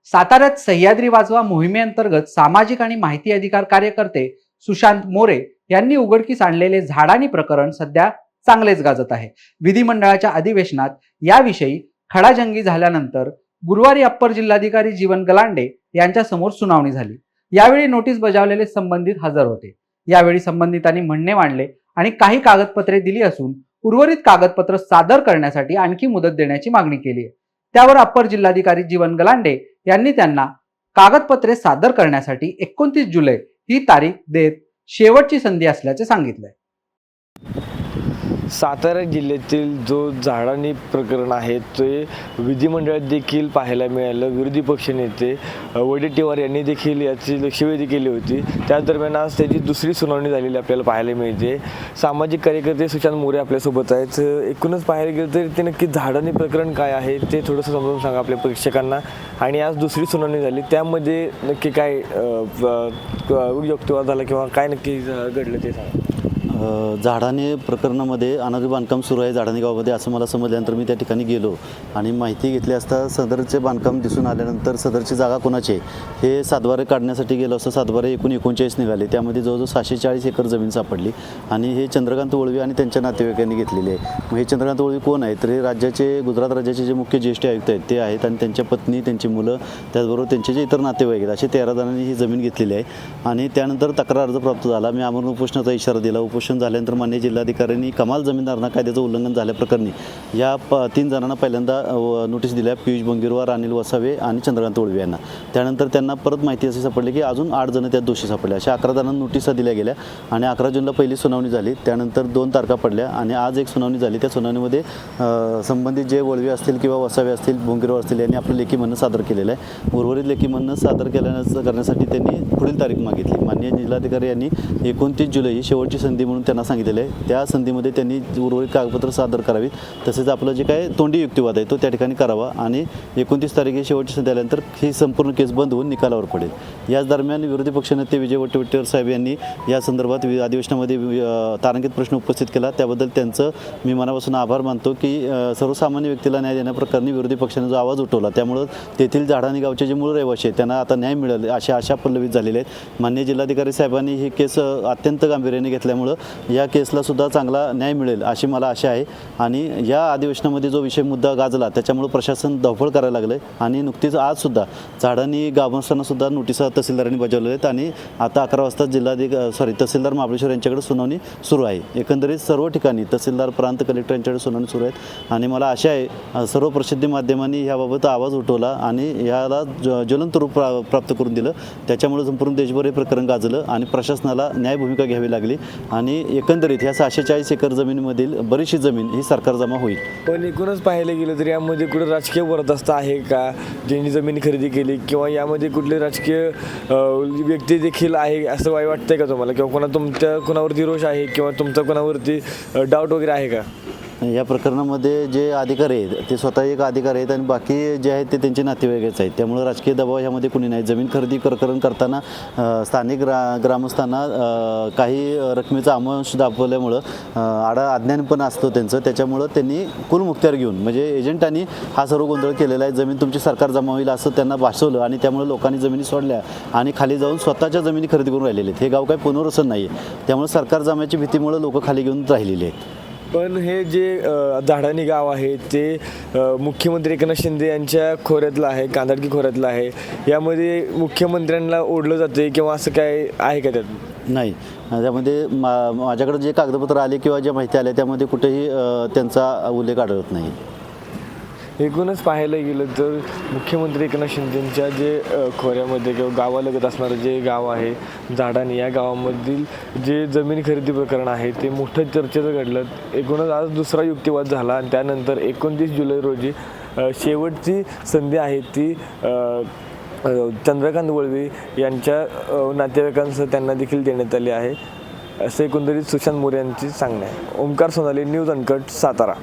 साताऱ्यात सह्याद्री वाचवा मोहिमेअंतर्गत सामाजिक आणि माहिती अधिकार कार्यकर्ते सुशांत मोरे यांनी उघडकीस आणलेले झाडानी प्रकरण सध्या चांगलेच गाजत आहे. विधिमंडळाच्या अधिवेशनात याविषयी खडाजंगी झाल्यानंतर गुरुवारी अप्पर जिल्हाधिकारी जीवन गलांडे यांच्या समोर सुनावणी झाली. यावेळी नोटीस बजावलेले संबंधित हजर होते. यावेळी संबंधितांनी म्हणणे मांडले आणि काही कागदपत्रे दिली असून उर्वरित कागदपत्र सादर करण्यासाठी आणखी मुदत देण्याची मागणी केली आहे. त्यावर अप्पर जिल्हाधिकारी जीवन गलांडे यांनी त्यांना कागदपत्रे सादर करण्यासाठी 29 जुलै ही तारीख देत शेवटची संधी असल्याचे सांगितले. सातारा जिल्ह्यातील जो झाडानी प्रकरण आहे ते विधिमंडळात देखील पाहायला मिळालं. विरोधी पक्षनेते वडेट्टीवार यांनी देखील याची लक्षवेधी केली होती. त्याच दरम्यान आज त्याची दुसरी सुनावणी झालेली आपल्याला पाहायला मिळते. सामाजिक कार्यकर्ते सुशांत मोरे आपल्यासोबत आहेत. एकूणच पाहायला गेलं तर ते नक्की झाडानी प्रकरण काय आहे ते थोडंसं समजून सांगा आपल्या प्रेक्षकांना. आणि आज दुसरी सुनावणी झाली त्यामध्ये नक्की काय युक्तिवाद झाला किंवा काय नक्की घडलं ते सांगा. झाडाने प्रकरणामध्ये अनादी बांधकाम सुरू आहे झाडानी गावामध्ये असं मला समजल्यानंतर मी त्या ठिकाणी गेलो आणि माहिती घेतली असता सदरचे बांधकाम दिसून आल्यानंतर सदरची जागा कोणाची आहे हे सातबारे काढण्यासाठी गेलो असता सातबारे एकूण 39 निघाले. त्यामध्ये जवळजवळ 640 एकर जमीन सापडली आणि हे चंद्रकांत वळवी आणि त्यांच्या नातेवाईकांनी घेतलेले आहे. मग हे चंद्रकांत वळवी कोण आहेत तर हे राज्याचे गुजरात राज्याचे जे मुख्य ज्येष्ठ आयुक्त आहेत ते आहेत आणि त्यांच्या पत्नी त्यांची मुलं त्याचबरोबर त्यांचे जे इतर नातेवाईक आहेत असे 13 जणांनी ही जमीन घेतलेली आहे. आणि त्यानंतर तक्रार अर्ज प्राप्त झाला. मी आमरण उपोषणाचा इशारा दिला. उपोषण झाल्यानंतर माननीय जिल्हाधिकाऱ्यांनी कमाल जमीनदारांना कायद्याचं उल्लंघन झाल्याप्रकरणी या 3 जणांना पहिल्यांदा नोटीस दिल्या. पियुष बंगीरवार, अनिल वसावे आणि चंद्रकांत वळवे यांना. त्यानंतर त्यांना परत माहिती अशी सापडली की अजून 8 जण त्यात दोषी सापडले. अशा 11 जणांना नोटिसा दिल्या गेल्या आणि 11 जूनला पहिली सुनावणी झाली. त्यानंतर 2 तारखा पडल्या आणि आज एक सुनावणी झाली. त्या सुनावणीमध्ये संबंधित जे वळवे असतील किंवा वसावे असतील, बंगीरवार असतील यांनी आपलं लेखी म्हणणं सादर केलेलं आहे. उर्वरित लेखी म्हणणं सादर करण्यासाठी त्यांनी पुढील तारीख मागितली. माननीय जिल्हाधिकारी यांनी 29 जुलै ही शेवटची संधी म्हणून त्यांना सांगितलेलं आहे. त्या संधीमध्ये त्यांनी उर्वरित कागदपत्र सादर करावीत. तसेच आपलं जे काय तोंडी युक्तिवाद आहे तो त्या ठिकाणी करावा आणि 29 तारीख ही शेवटची संधी आल्यानंतर ही संपूर्ण केस बंद होऊन निकालावर पडेल. याच दरम्यान विरोधी पक्षनेते विजय वडेट्टीवार साहेब यांनी या संदर्भात अधिवेशनामध्ये तारांकित प्रश्न उपस्थित केला. त्याबद्दल त्यांचं मी मनापासून आभार मानतो की सर्वसामान्य व्यक्तीला न्याय देण्याप्रकरणी विरोधी पक्षाने जो आवाज उठवला त्यामुळं तेथील झाडानी गावचे जे मूळ रहिवासी आहेत त्यांना आता न्याय मिळेल अशी आशा पल्लवित झालेल्या आहेत. माननीय जिल्हाधिकारी साहेबांनी ही केस अत्यंत गांभीर्याने घेतल्यामुळं या केसला सुद्धा चांगला न्याय मिळेल अशी मला आशा आहे. आणि या अधिवेशनामध्ये जो विषय मुद्दा गाजला त्याच्यामुळे प्रशासन धावपळ करायला लागलं आहे आणि नुकतीच आज सुद्धा झाडांनी गावस्तांना सुद्धा नोटिसा तहसीलदारांनी बजावलेल्या आहेत आणि आता 11 वाजता तहसीलदार महाबळेश्वर यांच्याकडे सुनावणी सुरू आहे. एकंदरीत सर्व ठिकाणी तहसीलदार, प्रांत कलेक्टर यांच्याकडे सुनावणी सुरू आहेत आणि मला आशा आहे सर्व प्रसिद्धी माध्यमांनी याबाबत आवाज उठवला आणि याला ज्वलंत रूप प्राप्त करून दिलं. त्याच्यामुळे संपूर्ण देशभर हे प्रकरण गाजलं आणि प्रशासनाला न्याय भूमिका घ्यावी लागली आणि एकंदरीत ह्या 640 एकर जमिनीमधील बरीचशी जमीन ही सरकार जमा होईल. पण एकूणच पाहायला गेलं तर यामध्ये कुठे राजकीय वरदस्त आहे का ज्यांनी जमीन खरेदी केली किंवा यामध्ये कुठले राजकीय व्यक्ती देखील आहे असं वाटतंय का तुम्हाला किंवा तुमच्या कोणावरती रोष आहे किंवा तुमचा कोणावरती डाऊट वगैरे आहे का? या प्रकरणामध्ये जे अधिकारी आहेत ते स्वतः एक अधिकारी आहेत आणि बाकी जे आहेत ते त्यांचे नातेवाईकच आहेत. त्यामुळे राजकीय दबाव ह्यामध्ये कुणी नाही. जमीन खरेदी प्रकरण करताना स्थानिक ग्रामस्थांना काही रकमेचा अंश दाखवल्यामुळं अज्ञान पण असतो त्यांचं. त्याच्यामुळं त्यांनी कुलमुखत्यार घेऊन म्हणजे एजंटांनी हा सर्व गोंधळ केलेला आहे. जमीन तुमची सरकार जमा होईल असं त्यांना भासवलं आणि त्यामुळे लोकांनी जमिनी सोडल्या आणि खाली जाऊन स्वतःच्या जमिनी खरेदी करून राहिलेले आहेत. हे गाव काही पुनर्वसन नाही आहे. त्यामुळे सरकार जमायची भीतीमुळे लोक खाली घेऊन राहिलेले आहेत. पण हे जे झाडानी गाव आहे ते मुख्यमंत्री एकनाथ शिंदे यांच्या खोऱ्यातलं आहे, कांदाडकी खोऱ्यातलं आहे. यामध्ये मुख्यमंत्र्यांना ओढलं जाते किंवा असं काय आहे का त्यात? नाही, त्यामध्ये माझ्याकडे जे कागदपत्र आले किंवा ज्या माहिती आल्या त्यामध्ये कुठेही त्यांचा उल्लेख आढळत नाही. एकूणच पाहायला गेलं तर मुख्यमंत्री एकनाथ शिंदेंच्या जे खोऱ्यामध्ये किंवा गावालगत असणारं जे गाव आहे झाडानी, या गावामधील जे जमीन खरेदी प्रकरण आहे ते मोठं चर्चेचं घडलं. एकूणच आज दुसरा युक्तिवाद झाला आणि त्यानंतर 29 जुलै रोजी शेवटची संधी आहे ती चंद्रकांत वळवी यांच्या नातेवाईकांसह त्यांना देखील देण्यात आली आहे असं एकंदरीत सुशांत मोरे यांची सांगणं आहे. Omkar Sonali, news uncut, Satara.